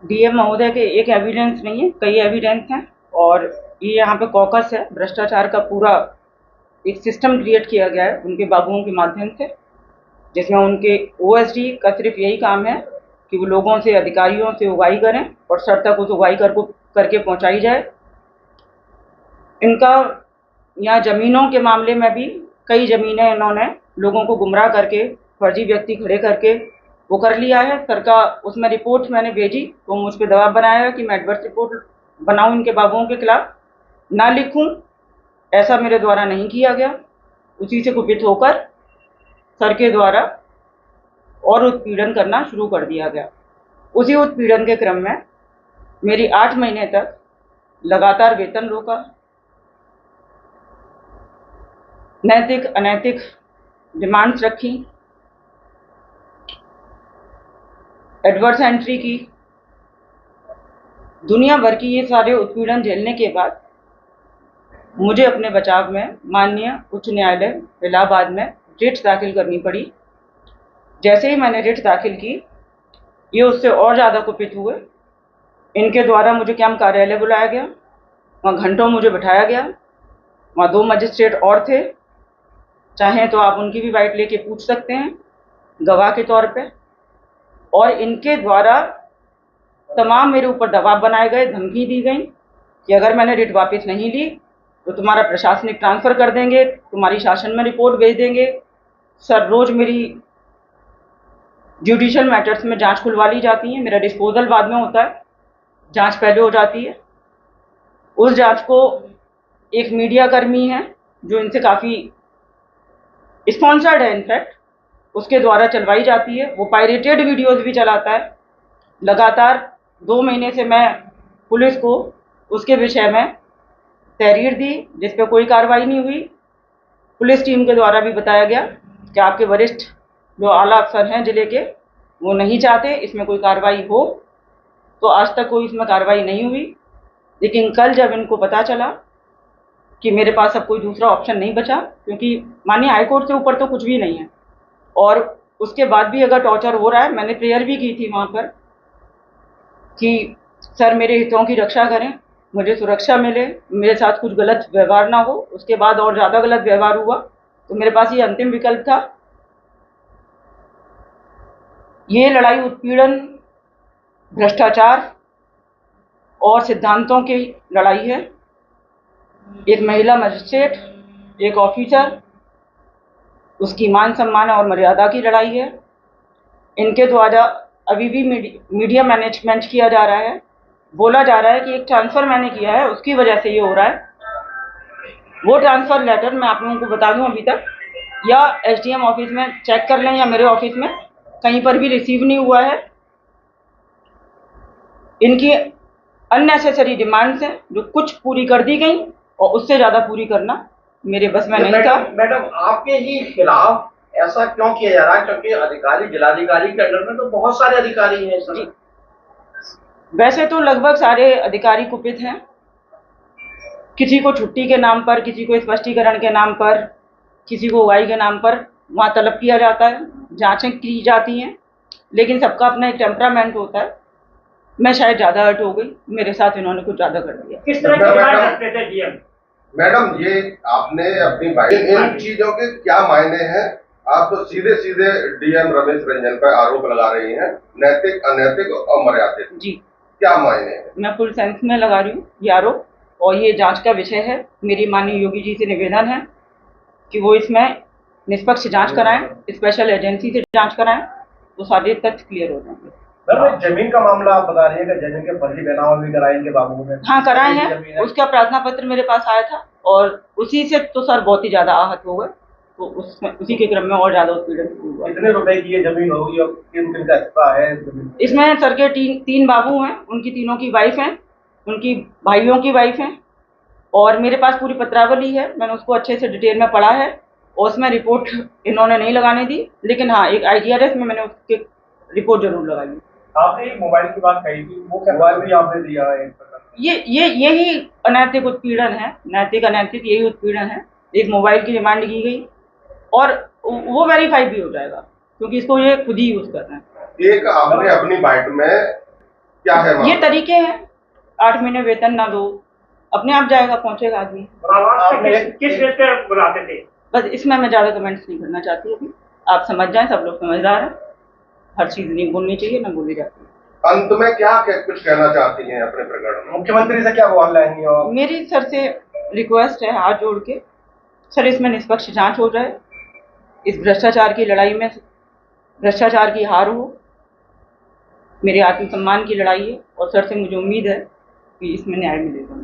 DM महोदय के एक एविडेंस नहीं है, कई एविडेंस हैं। और ये यहाँ पे कॉकस है, भ्रष्टाचार का पूरा एक सिस्टम क्रिएट किया गया है उनके बाबुओं के माध्यम से, जिसमें उनके ओएसडी का सिर्फ यही काम है कि वो लोगों से, अधिकारियों से उगाही करें और सर तक उस उगाही करके पहुंचाई जाए। इनका यहाँ ज़मीनों के मामले में भी कई ज़मीनें इन्होंने लोगों को गुमराह करके, फर्जी व्यक्ति खड़े करके वो कर लिया है। सर का उसमें रिपोर्ट मैंने भेजी तो मुझ पर दबाव बनाया कि मैं एडवर्स रिपोर्ट बनाऊं इनके बाबुओं के खिलाफ, ना लिखूं। ऐसा मेरे द्वारा नहीं किया गया। उसी से कुपित होकर सर के द्वारा और उत्पीड़न करना शुरू कर दिया गया। उसी उत्पीड़न के क्रम में मेरी 8 महीने तक लगातार वेतन रोका, नैतिक अनैतिक डिमांड्स रखी, एडवर्स एंट्री की। दुनिया भर की ये सारे उत्पीड़न झेलने के बाद मुझे अपने बचाव में माननीय उच्च न्यायालय इलाहाबाद में रिट दाखिल करनी पड़ी। जैसे ही मैंने रिट दाखिल की, ये उससे और ज़्यादा कुपित हुए। इनके द्वारा मुझे कैंप कार्यालय बुलाया गया, वहाँ घंटों मुझे बिठाया गया। वहाँ 2 मजिस्ट्रेट और थे, चाहें तो आप उनकी भी बाइट लेके पूछ सकते हैं गवाह के तौर पे। और इनके द्वारा तमाम मेरे ऊपर दबाव बनाए गए, धमकी दी गई कि अगर मैंने रिट वापस नहीं ली तो तुम्हारा प्रशासनिक ट्रांसफ़र कर देंगे, तुम्हारी शासन में रिपोर्ट भेज देंगे। सर रोज़ मेरी जुडिशियल मैटर्स में जांच खुलवा ली जाती है, मेरा डिस्पोजल बाद में होता है, जांच पहले हो जाती है। उस जांच को एक मीडिया कर्मी है जो इनसे काफ़ी स्पॉन्सर्ड है इनफैक्ट, उसके द्वारा चलवाई जाती है। वो पायरेटेड वीडियोज़ भी चलाता है। लगातार 2 महीने से मैं पुलिस को उसके विषय में तहरीर दी, जिस पर कोई कार्रवाई नहीं हुई। पुलिस टीम के द्वारा भी बताया गया कि आपके वरिष्ठ जो आला अफसर हैं ज़िले के, वो नहीं चाहते इसमें कोई कार्रवाई हो, तो आज तक कोई इसमें कार्रवाई नहीं हुई। लेकिन कल जब इनको पता चला कि मेरे पास अब कोई दूसरा ऑप्शन नहीं बचा, क्योंकि माननीय हाईकोर्ट से ऊपर तो कुछ भी नहीं है, और उसके बाद भी अगर टॉर्चर हो रहा है, मैंने प्रेयर भी की थी वहाँ पर कि सर मेरे हितों की रक्षा करें, मुझे सुरक्षा मिले, मेरे साथ कुछ गलत व्यवहार ना हो। उसके बाद और ज़्यादा गलत व्यवहार हुआ तो मेरे पास ये अंतिम विकल्प था। ये लड़ाई उत्पीड़न, भ्रष्टाचार और सिद्धांतों की लड़ाई है। एक महिला मजिस्ट्रेट, एक ऑफिसर, उसकी मान सम्मान और मर्यादा की लड़ाई है। इनके द्वारा अभी भी मीडिया मैनेजमेंट किया जा रहा है। बोला जा रहा है कि एक ट्रांसफ़र मैंने किया है, उसकी वजह से ये हो रहा है। वो ट्रांसफ़र लेटर मैं आप लोगों को बता दूं, अभी तक या एसडीएम ऑफिस में चेक कर लें या मेरे ऑफिस में कहीं पर भी रिसीव नहीं हुआ है। इनकी अननेसेसरी डिमांड्स हैं जो कुछ पूरी कर दी गई और उससे ज़्यादा पूरी करना मेरे बस में नहीं था। मैडम आपके ही खिलाफ ऐसा क्यों किया जा रहा है? क्योंकि अधिकारी, जिलाधिकारी के अंडर में तो बहुत सारे अधिकारी हैं सर। वैसे तो लगभग सारे अधिकारी कुपित हैं। किसी को छुट्टी के नाम पर, किसी को स्पष्टीकरण के नाम पर, किसी को उगाही के नाम पर वहाँ तलब किया जाता है, जांचें की जाती हैं, लेकिन सबका अपना एक टेम्परामेंट होता है। मैं शायद ज़्यादा हर्ट हो गई, मेरे साथ इन्होंने कुछ ज़्यादा कर दिया। किस तरह की डिमांड रखते थे डीएम? मैडम ये आपने अपनी इन चीजों के क्या मायने हैं? आप तो सीधे सीधे डीएम रमेश रंजन पर आरोप लगा रही हैं, नैतिक, अनैतिक और अमर्यादित। जी, क्या मायने हैं? मैं फुल सेंस में लगा रही हूँ ये आरोप, और ये जांच का विषय है। मेरी माननीय योगी जी से निवेदन है कि वो इसमें निष्पक्ष जांच कराएं, स्पेशल एजेंसी से जांच कराएं, तो सारे तथ्य क्लियर हो जाएंगे। जमीन का मामला आप बता रही है कि जमीन के फर्जी बनाव भी कराए इनके बाबू ने? हाँ, कराए हैं। उसका प्रार्थना पत्र मेरे पास आया था और उसी से तो सर बहुत ही ज़्यादा आहत हो गए, तो उसमें उसी के क्रम में और ज़्यादा उत्पीड़न हुआ। कितने रुपए की ये जमीन होगी और किन किन का हिस्सा है इसमें? सर के तीन बाबू हैं, उनकी तीनों की वाइफ हैं, उनकी भाइयों की वाइफ हैं, और मेरे पास पूरी पत्रावली है, मैंने उसको अच्छे से डिटेल में पढ़ा है और उसमें रिपोर्ट इन्होंने नहीं लगाने दी, लेकिन हाँ एक ITRS में मैंने उसकी रिपोर्ट जरूर लगाई। आपने एक मोबाइल की बात कही थी, वो मोबाइल भी आपने दिया है? यही अनैतिक उत्पीड़न है, नैतिक अनैतिक यही उत्पीड़न है। एक मोबाइल की डिमांड की गई और वो वेरीफाई भी हो जाएगा, क्योंकि इसको ये खुद ही यूज कर रहे हैं। एक आपने अपनी बाइट में क्या है ये मामला? तरीके हैं, 8 महीने वेतन ना दो, अपने आप जाएगा, पहुंचेगा आदमी। आपने किस बेस पे बुलाते थे? बस इसमें मैं ज़्यादा कमेंट्स नहीं करना चाहती अभी। आप समझ जाएं, सब लोग समझदार हैं, हर चीज़ नहीं बोलनी चाहिए, ना बोली जाती है। अंत में कुछ कहना चाहती हैं अपने प्रकरण में? मुख्यमंत्री से क्या आह्वान लाएंगी? और मेरी सर से रिक्वेस्ट है हाथ जोड़ के, सर इसमें निष्पक्ष जांच हो जाए, इस भ्रष्टाचार की लड़ाई में भ्रष्टाचार की हार हो। मेरे आत्मसम्मान की लड़ाई है और सर से मुझे उम्मीद है कि इसमें न्याय मिलेगा।